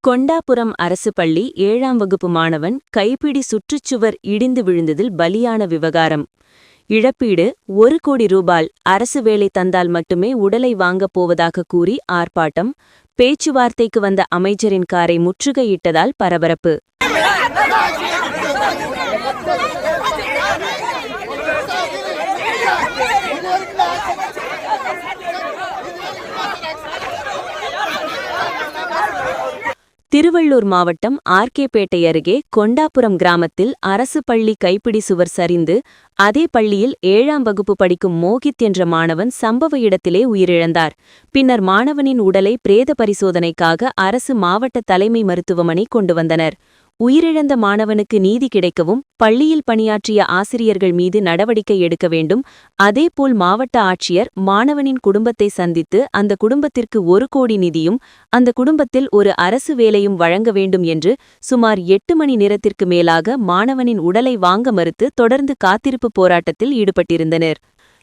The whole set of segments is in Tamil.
கொண்டாபுரம் அரசு பள்ளி 7ஆம் வகுப்பு மாணவன் கைப்பிடி சுற்றுச்சுவர் இடிந்து விழுந்ததில் பலியான விவகாரம். இழப்பீடு 1 கோடி ரூபாய் அரசு வேலை தந்தால் மட்டுமே உடலை வாங்கப் போவதாக கூறி ஆர்ப்பாட்டம். பேச்சுவார்த்தைக்கு வந்த அமைச்சரின் காரை முற்றுகையிட்டதால் பரபரப்பு. திருவள்ளூர் மாவட்டம் ஆர்கேபேட்டை அருகே கொண்டாபுரம் கிராமத்தில் அரசு பள்ளி கைப்பிடி சுவர் சரிந்து அதே பள்ளியில் 7ஆம் வகுப்பு படிக்கும் மோகித் என்ற மாணவன் சம்பவ இடத்திலே உயிரிழந்தார். பின்னர் மாணவனின் உடலை பிரேத பரிசோதனைக்காக அரசு மாவட்ட தலைமை மருத்துவமனை கொண்டு வந்தனர். உயிரிழந்த மாணவனுக்கு நீதி கிடைக்கவும் பள்ளியில் பணியாற்றிய ஆசிரியர்கள் மீது நடவடிக்கை எடுக்க வேண்டும். அதேபோல் மாவட்ட ஆட்சியர் மாணவனின் குடும்பத்தை சந்தித்து அந்த குடும்பத்திற்கு 1 கோடி நிதியும் அந்த குடும்பத்தில் ஒரு அரசு வேலையும் வழங்க வேண்டும் என்று சுமார் 8 மணி நேரத்திற்கு மேலாக மாணவனின் உடலை வாங்க மறுத்து தொடர்ந்து காத்திருப்பு போராட்டத்தில் ஈடுபட்டிருந்தனர்.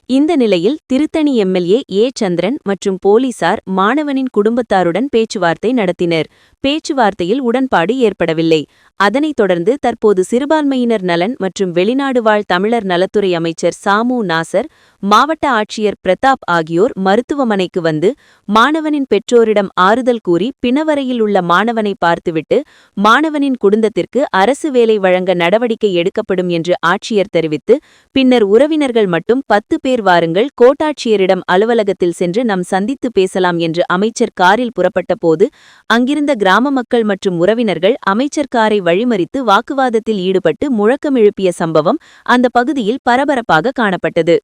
இந்த நிலையில் திருத்தணி எம்எல்ஏ ஏ. சந்திரன் மற்றும் போலீசார் மாணவனின் குடும்பத்தாருடன் பேச்சுவார்த்தை நடத்தினர். பேச்சுவார்த்தையில் உடன்பாடு ஏற்படவில்லை. அதனைத் தொடர்ந்து தற்போது சிறுபான்மையினர் நலன் மற்றும் வெளிநாடு வாழ் தமிழர் நலத்துறை அமைச்சர் சாமு நாசர், மாவட்ட ஆட்சியர் பிரதாப் ஆகியோர் மருத்துவமனைக்கு வந்து மாணவனின் பெற்றோரிடம் ஆறுதல் கூறி பிணவரையில் உள்ள மாணவனை பார்த்துவிட்டு மாணவனின் குடும்பத்திற்கு அரசு வேலை வழங்க நடவடிக்கை எடுக்கப்படும் என்று ஆட்சியர் தெரிவித்து, பின்னர் உறவினர்கள் மட்டும் 10 பேர் வாருங்கள், கோட்டாட்சியரிடம் அலுவலகத்தில் சென்று நாம் சந்தித்து பேசலாம் என்று அமைச்சர் காரில் புறப்பட்ட போது அங்கிருந்த கிராம மக்கள் மற்றும் உறவினர்கள் அமைச்சர் காரை வழிமறித்து வாக்குவாதத்தில் ஈடுபட்டு முழக்கம் எழுப்பிய சம்பவம் அந்த பகுதியில் பரபரப்பாக காணப்பட்டது.